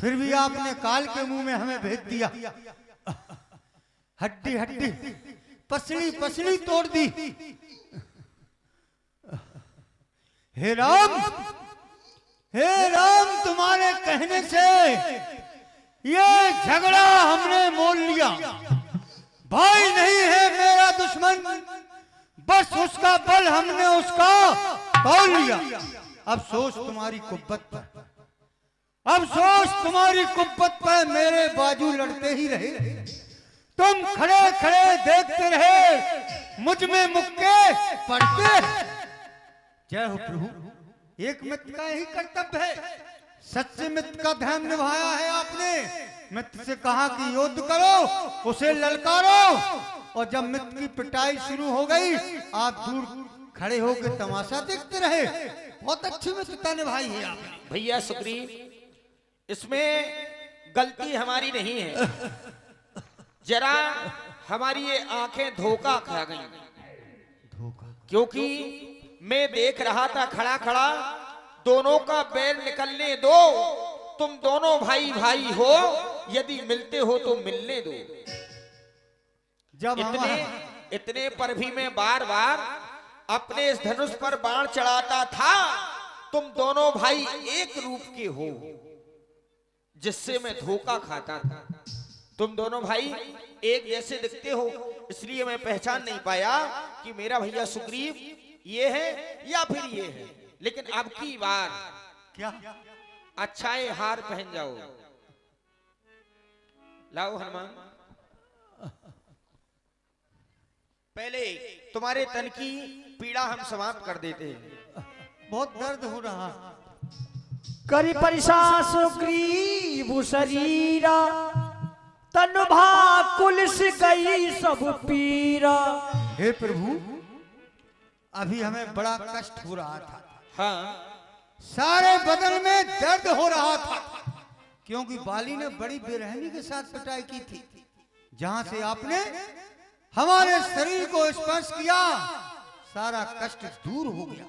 फिर भी आपने काल के मुंह में हमें भेज दिया। हड्डी हड्डी पसली पसली तोड़ दी। हे राम, हे राम, तुम्हारे कहने से ये झगड़ा हमने मोल लिया। भाई नहीं है मेरा दुश्मन, बस उसका बल हमने उसका तोल लिया। अफसोस तुम्हारी कुब्बत पर, अफसोस तुम्हारी कुब्बत पर, मेरे बाजू लड़ते ही रहे। तुम खड़े खड़े देखते रहे, मुझ में मुक्के पड़ते। जय हो प्रभु, एक मित्र का यही कर्तव्य है। सच्चे मित्र का ध्यान निभाया है आपने। मित्र से कहा कि युद्ध करो, उसे ललकारो, और जब मित्र की पिटाई शुरू हो गई आप दूर खड़े होकर तमाशा देखते रहे। बहुत अच्छी मित्रता निभाई है आपने। भैया सुग्रीव, इसमें गलती हमारी नहीं है, जरा हमारी ये आंखें धोखा खा गई। क्योंकि मैं देख रहा था खड़ा खड़ा, दोनों का बैर निकलने दो, तुम दोनों भाई भाई हो, यदि मिलते हो तो मिलने दो। जब इतने पर भी मैं बार बार अपने इस धनुष पर बाण चढ़ाता था। तुम दोनों भाई एक रूप के हो, जिससे मैं धोखा खाता था। तुम दोनों भाई एक जैसे दिखते हो, इसलिए मैं पहचान नहीं पाया कि मेरा भैया सुग्रीव ये है या फिर ये है। लेकिन अब की बार क्या अच्छा है, हार पहन जाओ। लाओ हनुमान, पहले तुम्हारे तन की पीड़ा हम समाप्त कर देते हैं। बहुत दर्द हो रहा। करि परिसा सुग्रीव शरीरा, तन भाकुल से गई सब पीरा। हे प्रभु, अभी हमें बड़ा कष्ट हो रहा था। हाँ, सारे बदन में दर्द हो रहा था, क्योंकि बाली ने बड़ी बेरहमी के साथ पिटाई की थी। जहां से आपने हमारे शरीर को स्पर्श किया, सारा कष्ट दूर हो गया।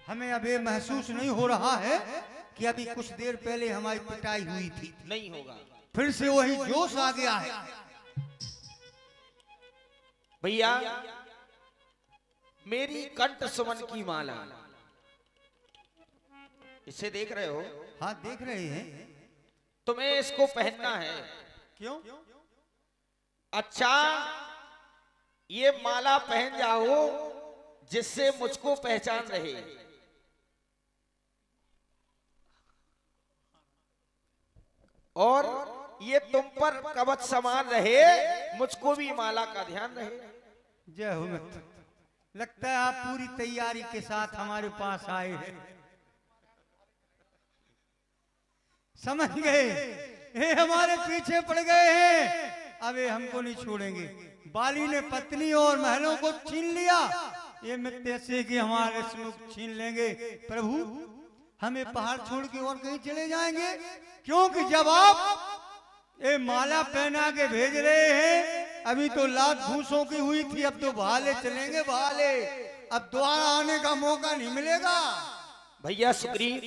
हमें अब ये महसूस नहीं हो रहा है कि अभी कुछ देर पहले हमारी पिटाई हुई थी। नहीं होगा, फिर से वही जोश आ गया है। भैया मेरी कंठ सुमन की माला, इसे देख रहे हो? हाँ देख रहे हैं। तुम्हें इसको पहनना है। क्यों? अच्छा, ये माला पहन जाओ जिससे मुझको पहचान रहे। और ये तुम पर कवच समान रहे, मुझको भी माला का ध्यान रहे। जय हो मित्र, लगता है आप पूरी तैयारी के साथ हमारे पास आए हैं। समझ गए, ये हमारे पीछे पड़ गए हैं, अब ये हमको नहीं छोड़ेंगे। बाली ने पत्नी और महलों को छीन लिया, ये मित्र से कि हमारे सुख छीन लेंगे। प्रभु, हमें पहाड़ छोड़ के और कहीं चले जाएंगे? क्योंकि जब आप ये माला पहना के भेज रहे हैं, अभी तो लात भूसों की हुई थी, अब तो भाले चलेंगे भाले, अब दोबारा आने का मौका नहीं मिलेगा। भैया सुग्रीव,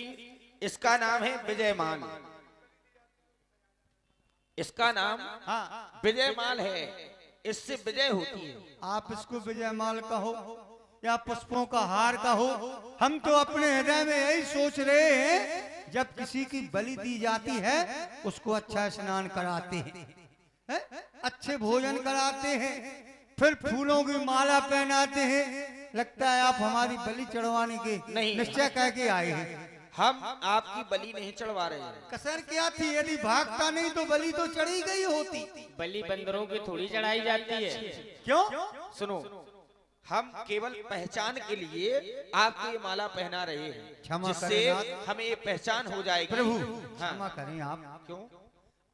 इसका नाम है विजयमाल। इसका नाम विजयमाल है, इससे विजय होती है। आप इसको विजयमाल कहो या पुष्पों का हार कहो, हम तो अपने हृदय में यही सोच रहे हैं, जब किसी की बलि दी जाती है उसको अच्छा स्नान कराते हैं, अच्छे भोजन कराते हैं, फिर फूलों की माला पहनाते हैं। लगता है आप हमारी बलि चढ़वाने के निश्चय कह के आए हैं। हम आपकी बलि नहीं चढ़वा रहे हैं। कसर क्या थी? यदि भागता नहीं तो बलि तो चढ़ी गई होती। बलि बंदरों की थोड़ी चढ़ाई जाती है। क्यों? सुनो, हम केवल पहचान के लिए आपको ये माला पहना रहे हैं, जिससे हमें ये पहचान हो जाएगी। प्रभु क्षमा करें आप। क्यों?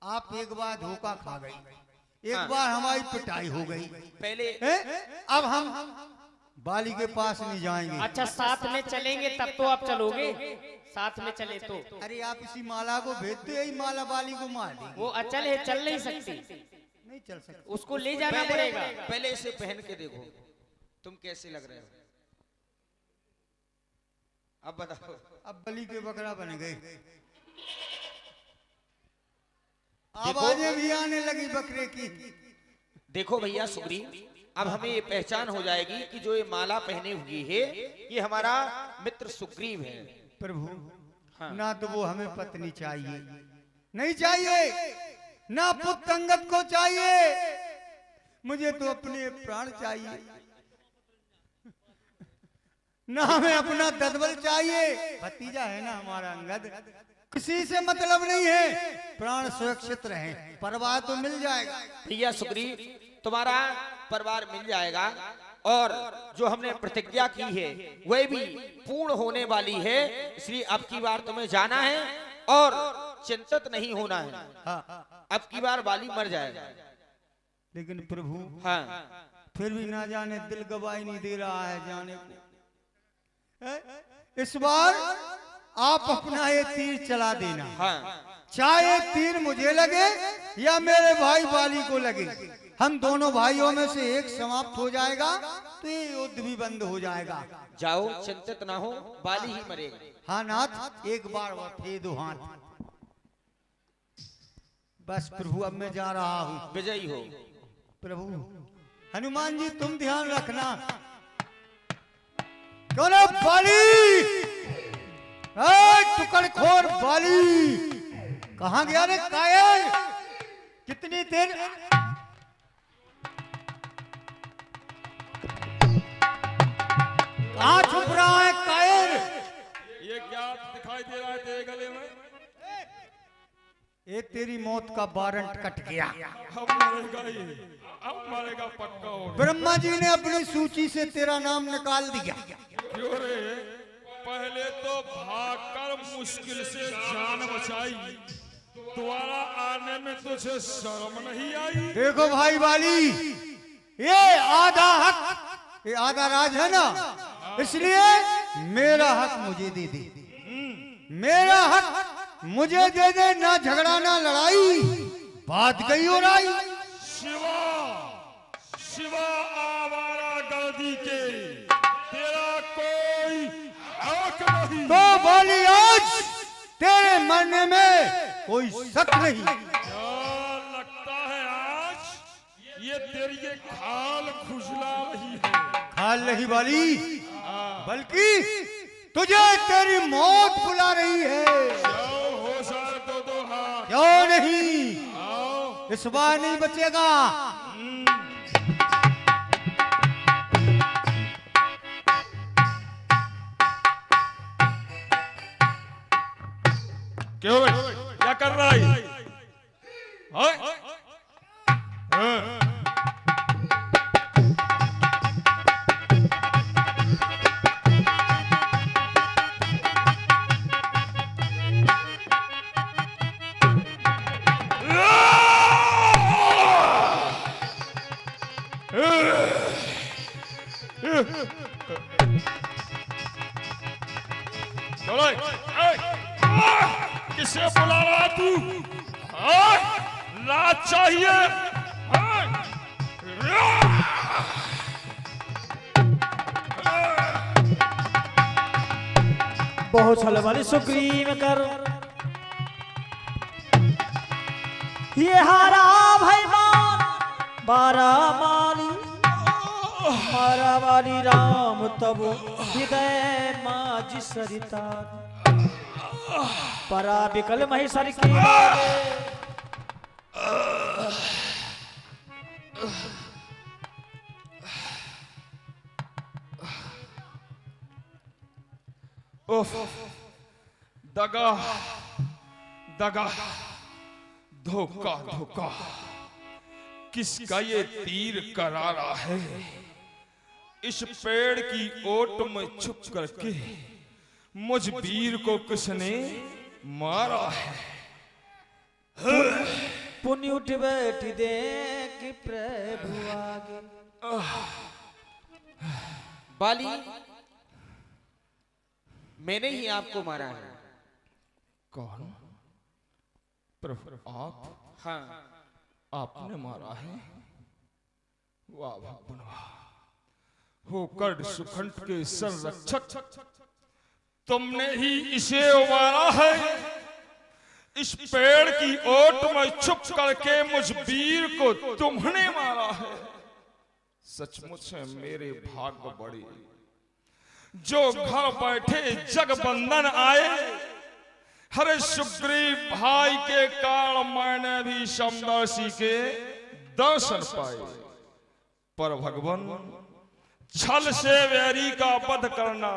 आप एक बार धोखा खा गई, एक बार हमारी पिटाई हो गई। पहले अब हम बाली के पास नहीं जाएंगे। अच्छा, साथ में चलेंगे तब तो आप चलोगे, साथ में चले तो। अरे आप इसी माला को भेजते, यही माला बाली को मार देगी। वो अचल है, चल नहीं सकती, नहीं चल सकती, उसको ले जाना पड़ेगा। पहले इसे पहन के देखो, तुम कैसे लग रहे हो? अब बताओ। अब बलि के बकरा बन गए। आवाजें भी आने लगी बकरे की। देखो भैया सुग्रीव, अब हमें ये पहचान हो जाएगी कि जो ये माला पहने हुई है ये हमारा मित्र सुग्रीव है। प्रभु हाँ। ना तो वो हमें पत्नी चाहिए, नहीं चाहिए, ना पुत्र अंगद को चाहिए, मुझे तो अपने प्राण चाहिए। ना हमें अपना ददबल चाहिए, भतीजा है ना हमारा अंगद, किसी से मतलब नहीं है, प्राण सुरक्षित रहे, परिवार तो मिल जाएगा। भैया सुग्रीव, तुम्हारा परिवार मिल जाएगा और जो हमने प्रतिज्ञा की है वह भी पूर्ण होने वाली है, इसलिए अब की बार तुम्हें जाना है और चिंतित नहीं होना है। हाँ। अब की बार बाली मर जाएगा। लेकिन प्रभु हाँ, फिर भी ना जाने दिल गवाही नहीं दे रहा है जाने को। इस बार आप अपना ये तीर चला देना, हाँ, चाहे तीर मुझे लगे या मेरे भाई बाली को लगे, हम दोनों भाइयों में से एक समाप्त हो जाएगा तो ये युद्ध भी बंद हो जाएगा। जाओ, चिंतित ना हो, बाली ही मरेगा। हाँ नाथ, एक बार फेर दो हाथ। बस प्रभु, अब मैं जा रहा हूँ। विजयी हो। प्रभु हनुमान जी तुम ध्यान रखना। कौन है बाली? टुकड़खोर बाली, कहाँ गया रे कायर? कितनी देर कहाँ छुप रहा है कायर? ये क्या दिखाई दे रहा है तेरे गले में? ये तेरी मौत का वारंट कट गया। अब मरेगा ये, अब मरेगा पक्का हो गया। ब्रह्मा जी ने अपनी सूची से तेरा नाम निकाल दिया। क्यों रे? पहले तो भागकर मुश्किल से जान बचाई, दोबारा आने में तुझे शर्म नहीं आई? देखो भाई वाली, ये आधा हक, ये आधा राज है ना, इसलिए मेरा हक मुझे दे दे। मेरा हक मुझे दे दे, ना झगड़ा ना लड़ाई, बात गई हो रही। शिवा, शिवा आवारा गर्दी के तेरा कोई हक नहीं। तो बोली आज तेरे मरने में कोई शक नहीं। क्या लगता है आज ये तेरी ये खाल खुजला रही है? खाल नहीं वाली, बल्कि तुझे तेरी मौत बुला रही है। जाओ, हो सारे दो हाथ। क्यों नहीं? आओ। इस बार नहीं बचेगा। क्यों भाई, क्या कर रहा है? हाँ? हाँ। चलो, किसे बुला रहा तू? लाज चाहिए? बहुत छल वाली सुग्रीव कर ये हारा भाई बारा माली, मारा वाली राम तब हृदय माज सरिता, परा बिकल महिषर की उफ, दगा दगा, धोखा धोखा, किसका ये तीर करारा है? इस पेड़ की ओट में छुप करके मुझ वीर को किसने मारा है? पुण्य उठ बैठ दे कि प्रभु आगे। बाली, मैंने ही आपको मारा है। कौन? प्रभु आप? हाँ, आपने मारा है? वाह भगवान वाह, होकर सुखंड के संरक्षक तुमने ही इसे मारा है। इस पेड़ की ओट में छुप करके मुझ वीर को तुमने मारा है। सचमुच है मेरे भाग्य बड़े, जो घर बैठे जगबंधन आए। हरे सुग्रीव भाई के कारण मैंने भी समदर्शी के दर्शन पाए। पर भगवान छल से वैरी का वध करना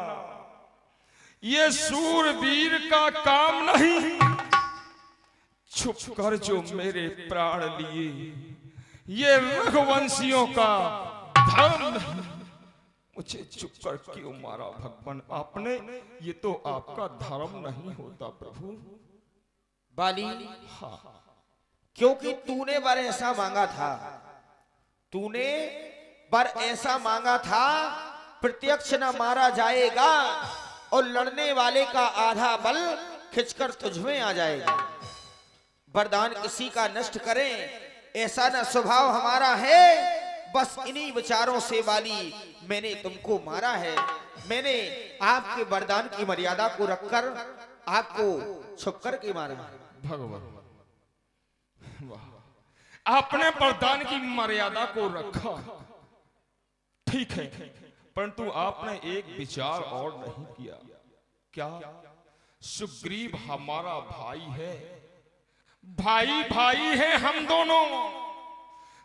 ये सूरवीर का काम नहीं। छुप कर जो मेरे प्राण लिए ये रघुवंशियों का धर्म नहीं। मुझे चुप कर क्यों मारा भगवान आपने? ये तो आपका धर्म नहीं होता प्रभु। बाली, हाँ, क्योंकि तूने वर ऐसा मांगा था, तूने वर ऐसा मांगा था, प्रत्यक्ष न मारा जाएगा और लड़ने वाले का आधा बल खिंचकर तुझमें आ जाएगा। वरदान किसी का नष्ट करें ऐसा न स्वभाव हमारा है। बस इन्हीं विचारों से बाली मैंने तुमको मारा है। मैंने आपके वरदान की मर्यादा को रखकर आपको छुप कर के मारा। भगवान वाह, आपने वरदान की मर्यादा को रखा, ठीक है, परंतु आपने एक विचार और नहीं किया। क्या? सुग्रीव हमारा भाई है, भाई भाई है हम दोनों।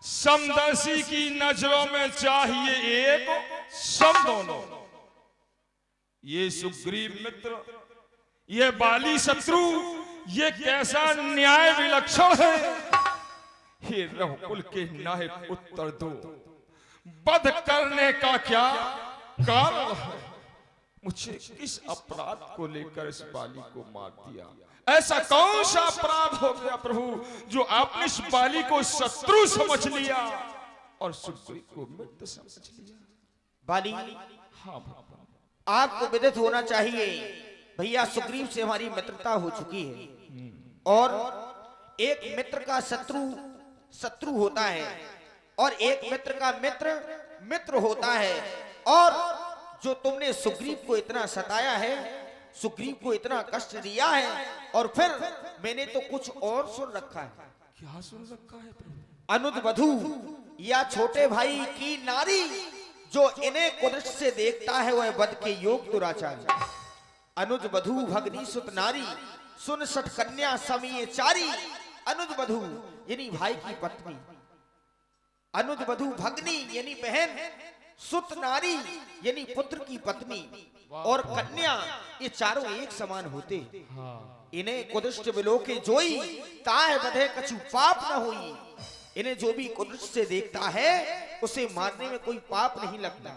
समदर्शी की नजरों में चाहिए एक सम दोनों। ये सुग्रीव मित्र, ये बाली शत्रु, ये कैसा न्याय विलक्षण है। हे रघुकुल के नायक उत्तर दो, वध करने का क्या कारण है? मुझे किस अपराध को लेकर इस बाली को मार दिया? ऐसा कौन सा अपराध हो गया प्रभु जो आपने इस बाली को शत्रु समझ लिया और सुग्रीव को मित्र समझ लिया? बाली, हाँ भगवान, आपको विदित होना चाहिए भैया, सुग्रीव से हमारी मित्रता हो चुकी है। और एक मित्र का शत्रु शत्रु होता है और एक मित्र का मित्र मित्र होता है। और जो तुमने सुग्रीव को इतना सताया है, सुग्रीव को इतना कष्ट दिया है, और फिर मैंने तो कुछ और सुन रखा है। क्या सुन रखा है प्रभु? अनुजवधू या छोटे भाई की नारी जो इन्हें कुदृष्ट से देखता है वह वध के योग दुराचारी। अनुजवधू भगनी सुत नारी सुन सठ कन्या समीय चारी। अनुजवधू यानी भाई की पत्नी, अनुजवधू भगनी यानी बहन, सुत नारी यानी पुत्र की पत्नी, और कन्या, ये चारों एक समान होते। इन्हें कुदृष्ट विलोके जोई, ताह बधे कछु पाप न होई। इन्हें जो भी कुदृष्ट से देखता है उसे मारने में कोई पाप नहीं लगता।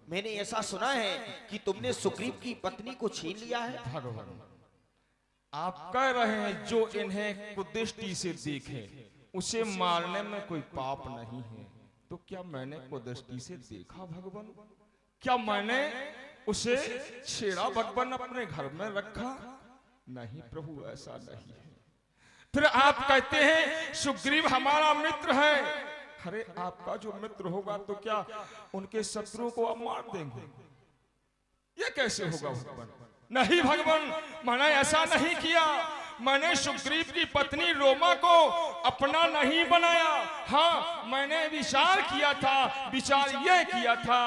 मैंने ऐसा सुना है कि तुमने सुग्रीव की पत्नी को छीन लिया है। भगवान, आप कह रहे हैं जो इन्हें कुदृष्टि से देखे उसे मारने में कोई पाप नहीं है, तो क्या मैंने कुदृष्टि से देखा भगवान? क्या मैंने उसे छेड़ा भगवान, अपने घर में रखा? नहीं प्रभु, ऐसा नहीं है। फिर आप कहते हैं सुग्रीव हमारा मित्र है। अरे आपका जो मित्र होगा तो क्या उनके शत्रुओं को आप मार देंगे? ये कैसे होगा भगवान? नहीं भगवान, मैंने ऐसा नहीं किया। मैंने सुग्रीव की पत्नी रोमा को अपना नहीं बनाया। हाँ, मैंने विचार किया था, विचार यह किया था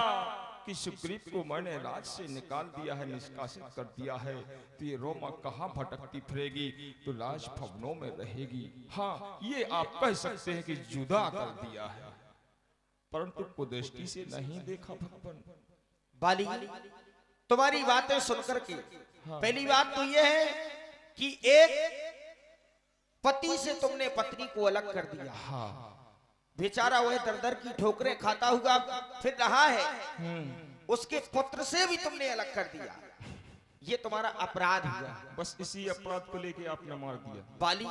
कि सुग्रीव को मैंने राज से निकाल दिया है, निष्कासित कर दिया है, तो ये रोमा कहाँ भटकती फिरेगी, तो राज भवनों में रहेगी। हाँ, ये आप कह सकते हैं कि जुदा कर दिया है, परंतु कुदृष्टि से नहीं देखा भगवान। बाली, तुम्हारी बातें सुनकर के पहली बात तो यह है कि एक पति से तुमने पत्नी को अलग कर दिया। हाँ, बेचारा वह दर-दर की ठोकरें खाता हुआ फिर रहा है, उसके पुत्र से भी तुमने अलग कर दिया। ये तुम्हारा अपराध हुआ। बस इसी अपराध को लेके आपने मार दिया। बाली,